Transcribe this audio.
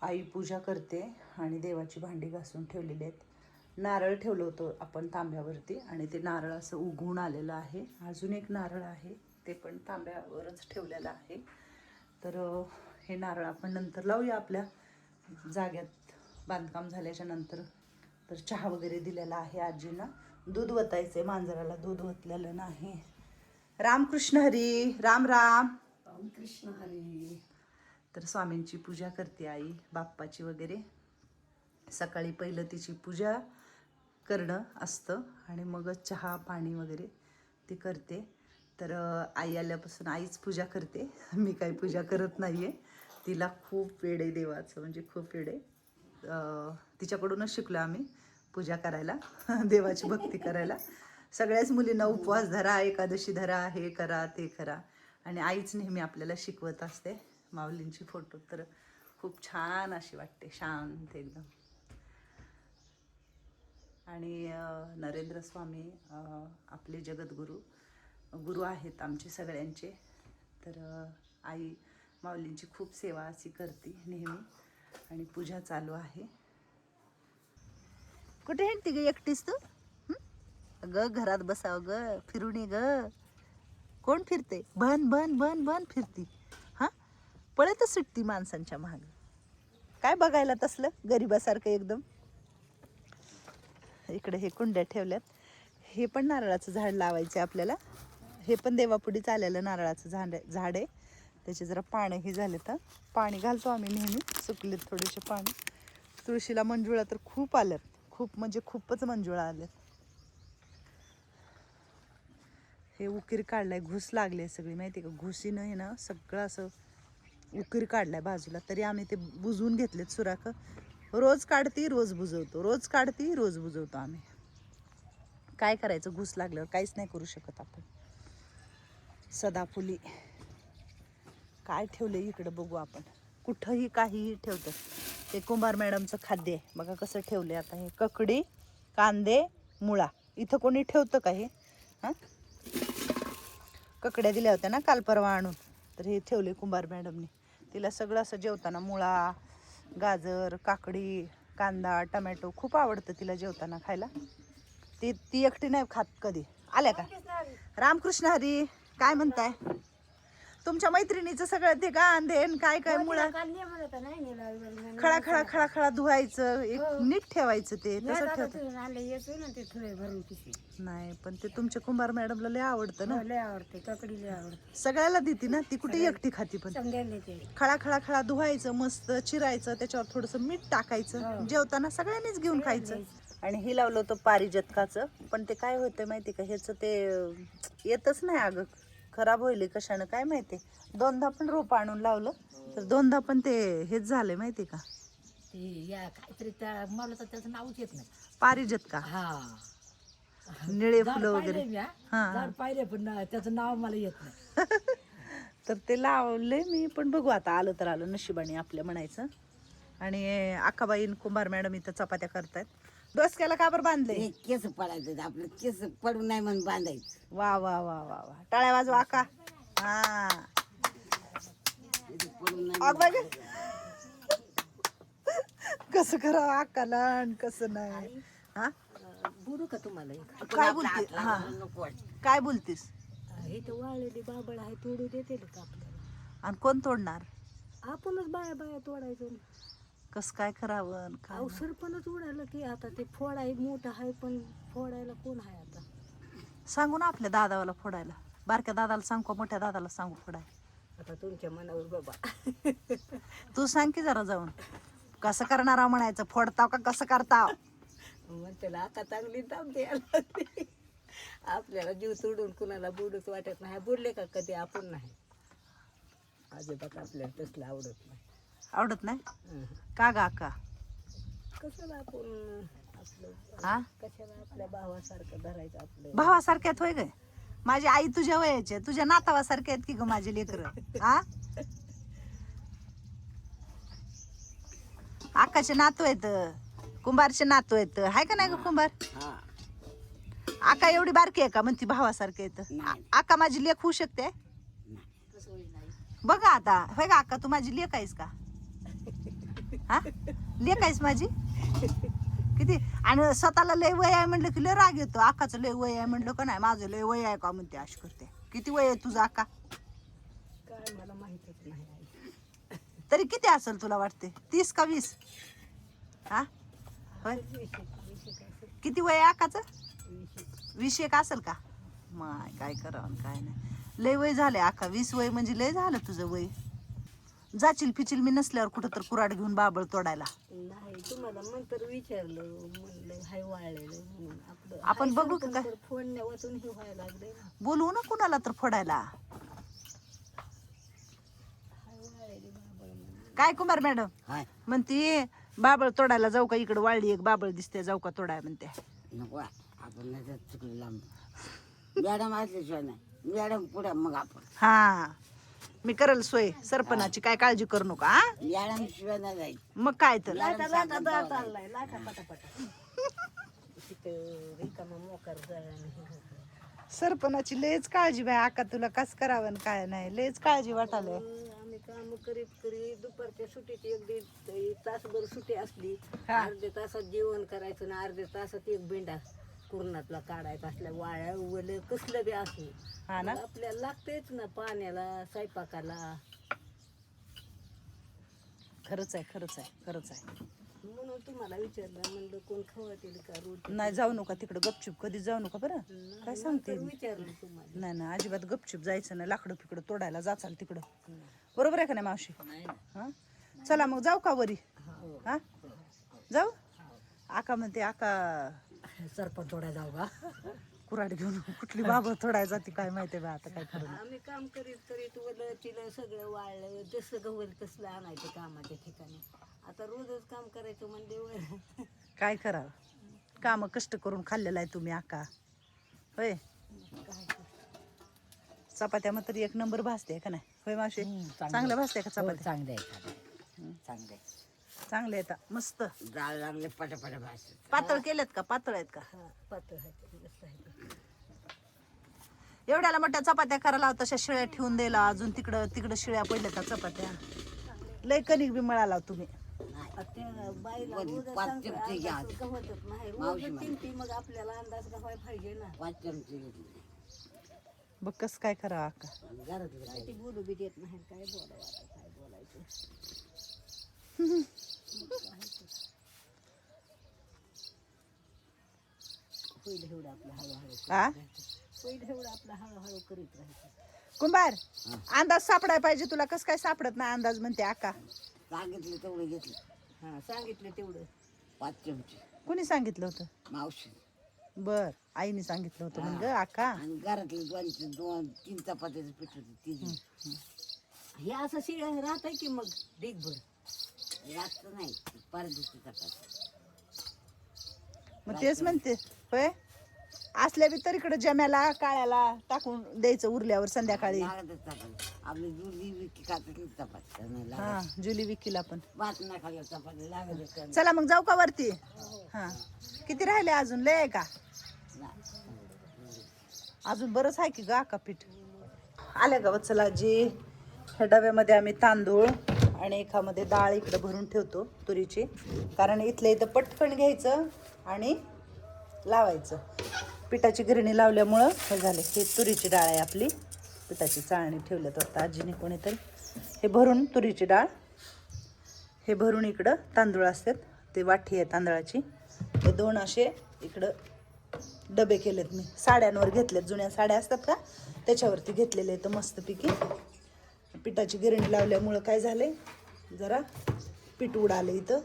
आई पूजा करते आणि देवाची भांडी घासून ठेवलेली आहेत. नारळ ठेवलं होतं आपण तांब्यावरती आणि ते नारळ असं उगवून आलेलं आहे. अजून एक नारळ आहे ते पण तांब्यावरच ठेवलेलं आहे. तर हे नारळ आपण नंतर लावूया आपल्या जाग्यात बांधकाम झाल्याच्या नंतर. तर चहा वगैरे दिलेला आहे आजींना. दूध वतायचे, मांजराला दूध वतलेलं नाही. रामकृष्ण हरी. राम राम. रामकृष्ण हरी. तर स्वामींची पूजा करते आई, बाप्पाची वगैरे. सकाळी पहिलं तिची पूजा करणं असतं आणि मगच चहा पाणी वगैरे ती करते. तर आई आल्यापासून आईच पूजा करते, मी काही पूजा करत नाही आहे. तिला खूप वेड आहे देवाचं, म्हणजे खूप वेड आहे. तिच्याकडूनच शिकलो आम्ही पूजा करायला, देवाची भक्ती करायला. सगळ्याच मुलींना उपवास धरा, एकादशी धरा, हे करा ते करा, आणि आईच नेहमी आपल्याला शिकवत असते. माऊलींची फोटो तर खूप छान अशी वाटते, शांत एकदम. आणि नरेंद्र स्वामी आपले जगद्गुरू गुरु आहेत आमचे सगळ्यांचे. तर आई माऊलींची खूप सेवा अशी करते नेहमी आणि पूजा चालू आहे. कुठे हिंडती ग एकटीस तू? ग घरात बसाव ग, फिरून ये ग. कोण फिरते? बन बन बन बन फिरती. हा, पळतच सुटती माणसांच्या माग. काय बघायला तसलं गरीबासारखं एकदम. इकडे हे कुंड्या ठेवल्यात. हे पण नारळाचं झाड लावायचं आपल्याला. हे पण देवापुढीच आलेलं नारळाचं झाड आहे. त्याचे जरा पाणंही झाले तर पाणी घालतो आम्ही नेहमी. सुकलेत थोडेसे पाणी. तुळशीला मंजुळा तर खूप आल्यात, खूप म्हणजे खूपच मंजुळा आल्यात. हे उकीर काढलाय, घुस लागले सगळी, माहिती का? घुसीनं हे ना सगळं असं उकीर काढलाय बाजूला. तरी आम्ही ते बुजवून घेतलेत सुराख. रोज काढती रोज बुजवतो, रोज काढती रोज बुजवतो आम्ही. काय करायचं, घुस लागल्यावर काहीच नाही करू शकत आपण. सदाफुली काय ठेवलं इकडं बघू आपण. कुठंही काहीही ठेवतं. ते कुंभार मॅडमचं खाद्य आहे बघा कसं ठेवले. आता हे ककडी, कांदे, मुळा. इथं कोणी ठेवतं का हे? हां, ककड्या दिल्या होत्या ना काल परवा आणून, तर हे ठेवले कुंभार मॅडमने. तिला सगळं असं जेवताना मुळा, गाजर, काकडी, कांदा, टमॅटो खूप आवडतं तिला जेवताना खायला. ती एकटी नाही खात कधी. आल्या का? रामकृष्ण हरी. काय म्हणताय? तुमच्या मैत्रिणीचं सगळं ते गांधेन काय काय मुळा खळा खळा खळा खळा धुवायचं, एक नीट ठेवायचं. ते तसं ठेवतं नाही, पण ते तुमच्या कुंभार मॅडमला लय आवडतं ना. लय आवडते, ककडी लय आवडते. सगळ्याला देते ना ती, कुठे एकटी खाती. पण खळा खळा खळा धुवायचं, मस्त चिरायचं, त्याच्यावर थोडंसं मीठ टाकायचं, जेवताना सगळ्यांनीच घेऊन खायचं. आणि हे लावलं होतं पारिजातकाचं, पण ते काय होतं माहिती का, ह्याचं ते येतच नाही अगं, खराब होईल कशानं काय माहिती. दोनदा पण रोप आणून लावलं तर दोनदा पण ते हेच झालंय माहिती का. ते या काहीतरी त्या मला तर त्याचं नावच येत नाही. पारिजातका, हा, निळे फुलं वगैरे. झाड पाहिले पण त्याचं नाव मला येत नाही. तर ते लावले मी, पण बघू आता, आलं तर आलं, नशिबाने आपल्या म्हणायचं. आणि अक्काबाई कुंभार मॅडम इथं चपात्या करतायत. डोसक्याला का बरं बांधले? केस पडायचं आपलं, केस पडू नाही म्हणून बांधायचं. वा वा वा वा वा, टाळ्या वाजवा अक्का. हा, अग बाई गं. कसं करावं अक्काला आणि कसं नाही. हा, बोलू का तुम्हाला एक? काय बोलते? हा, काय बोलतीस? हे तर वाळलेली बाबळ आहे, तोडू देते का आपल्याला? आणि कोण तोडणार? आपणच बाया बाया तोडायचं. कसं काय करावं काय? अवसर पणच उडालं की आता ते फोडाय मोठं आहे, पण फोडायला कोण आहे आता? सांगू ना आपल्या दादाला फोडायला. बारक्या दादाला सांगू का मोठ्या दादाला सांगू फोडायला? आता तुमच्या मनावर बाबा. तू सांग की जरा जाऊन, कसं करणार म्हणायचं, फोडताव का कसं करताव? मग त्याला आता चांगली दाबते. आपल्याला जीव तोडून कुणाला बुडूच वाटत नाही. बुडले का कधी आपण नाही, अजिबात आपल्याला तसलं आवडत नाही. आवडत नाही का गा अक्का? कशाला आपण आपलं, हा, कशाला आपल्या भावासारखं धरायचं आपलं? भावासारख्यात होय ग? माझी आई तुझ्या वयाची, तुझ्या नातावासारखे आहेत की ग माझे लेकर. हा, अक्काचे नातू आहेत, कुंभारचे नातू आहेत, हाय का नाही ग कुंभार? आका एवढी बारकी आहे का म्हणती भावासारखे आहेत? आका माझी लेख होऊ शकते बघा आता, होय का अक्का? तू माझी लेख आहेस का? हा लेकायस माझी किती. आणि स्वतःला लय वय आहे म्हणलं की लय राग येतो. आकाचं लय वय आहे म्हणलं का नाही, माझं लय वय आहे का म्हणते अशी करते. किती वय आहे तुझं आका? काय मला माहितच नाही आई. तरी किती असेल तुला वाटते, 30 का 20? हा होय, 20 किती वय आहे आकाचं? 20 एक असेल का? माय काय करावं काय नाही, लय वय झालंय आका. 20 वय म्हणजे लय झालं तुझं वय. जाशील पिचील मी नसल्यावर कुठं तर कुराड घेऊन बाबळ तोडायला. नाही तुम्हाला नंतर विचारलं म्हणलं हाय वाळलेलं म्हणून आपलं आपण हाय बघू सरपण का? तर फोन वाचून हे व्हायला लागले ना. बोलवू ना कुणाला तर फोडायला. हाय वाळलेली बाबळ म्हणून. काय कुमार मॅडम हाय म्हणते, बाबळ तोडायला जाऊ का? इकडं वाळली एक बाबळ दिसते, जाऊ का तोडाय म्हणते. नको आहे. आपण नाही तर चुकलं लांब मॅडम असल्याशिवाय नाही. मॅडम पुढे मग आपण हा मी करल सोय सरपणाची, काय काळजी करू नका. हा मॅडम शिवाय नाही जायचं. मग काय तर. लाटा लाटा जात चाललाय लाटा पटापटा. तिथं रिकामा मोकार जायला नाही. सरपणाची लयच काळजी बाय आका, तुला कस करावं आणि काय नाही, लयच काळजी वाटायला. आम्ही काम करीत करीत दुपारच्या सुट्टीत एक दीड तासभर सुट्टी असली, हा. अर्ध्या तासात जेवण करायचं ना अर्ध्या तासात एक बेंडा कुरणातला काढायचा असल्या वाळ्या उवलं कसलं बी असू. हा ना, मग आपल्याला लागतेच ना पाण्याला स्वयंपाकाला. खरंच आहे खरंच आहे खरंच आहे. म्हणून तुम्हाला विचारलं म्हणलं कोण खवळतील का रोटी. नाही जाऊ नका तिकडं गपचूप, कधी जाऊ नका बरं. काय सांगते मी? विचारलं तुम्हाला. नाही ना अजिबात गपचूप जायचं नाही. लाकडं फिकडं तोडायला जाचाल तिकडं, बरोबर आहे का नाही मावशी? हा चला मग जाऊ का वरी? हा जाऊ. आका म्हणते, आका सरपंच थोडा जाऊ का? कुराड घेऊन कुठली बाबा तोडायला जाते काय माहिती बा. आता काय करू. आम्ही काम करीत करीत वलं तिला सगळं वाळलं जसं गवल तसलं आणायचं कामाच्या ठिकाणी. आता रोजच काम करायचं म्हणजे काय करावं, काम कष्ट करून खाल्लेलं आहे तुम्ही आका. होय, चपात्या मात्र एक नंबर भाजते का नाही? होय मावशी, चांगलं भाजते का चपात्या? चांगले आहे चांगले चांगले आहेत मस्त. जाळ लागले पटापटा भाषेत. पातळ केलेत का? पातळ आहेत का? पातळ आहे मस्त आहे. एवढ्याला मोठ्या चपात्या करायला होत्या, तशा शिळ्या ठेवून द्यायला. अजून तिकडं शिळ्या पडल्या त्या चपात्या. लय कणिक बी मिळाला तुम्ही. त्या बाईला वरी रोजच पाच सांगतो, चमचे घ्या. अंदाज गवतच नाही. मावशी रोजच म्हणे. तीन मग आपल्याला अंदाज गव्हायला पाहिजे ना. 5 चमचे घेतले. बघ कस काय करावं आका. घरातलं काय ती बोलू बी देत नाही. काय बोलावं आता, काय बोलायचं. होईल एवढं आपलं हळूहळू हा होईल एवढं आपलं हळूहळू करीत राहायचं. कुंभार, अंदाज सापडाय पाहिजे तुला. कस काय सापडत नाही अंदाज म्हणते आका. सांगितलं तेवढं घेतलं. हा सांगितलं तेवढं. 5 चमचे कुणी सांगितलं होतं? मावशी. बर, आईने सांगितलं होतं मग आका. आणि घरातले 2-3 चपात्याचं पीठ होतं तिथे. हे असं शिळ राहत आहे की मग ढीगभर. जास्त नाही, परदेशी चपाती. मग तेच म्हणते होय, असल्या बी तर इकडे जम्याला काळ्याला टाकून द्यायचं उरल्यावर संध्याकाळी. लागतच चपाती. आपली जुली विकी खातात चपाती नाही लागत. हा जुली विकीला पण. भात नाही खाल्लं चपाती लागतच का चला मग जाऊ का वरती? हा किती राहिले अजून? लय आहे का अजून? बरंच आहे की गा का पीठ. आल्या का चला जी. ह्या डब्यामध्ये आम्ही तांदूळ आणि एकामध्ये डाळ इकडे भरून ठेवतो तुरीची, कारण इथल्या इथं पटकन घ्यायचं आणि लावायचं. पिठाची गिरणी लावल्यामुळं हे झाले. हे तुरीची डाळ आहे आपली, पिठाची चाळणी ठेवल्यात वाटतं आजीने कोणीतरी. हे भरून तुरीची डाळ, हे भरून इकडं तांदूळ असतात, ते वाटी आहे तांदळाची. हे 2 असे इकडं डबे केलेत मी. साड्यांवर घेतलेत, जुन्या साड्या असतात का त्याच्यावरती घेतलेले आहेत मस्तपैकी. पिठाची गिरणी लावल्यामुळं काय झाले, जरा पीठ उडाले इथं.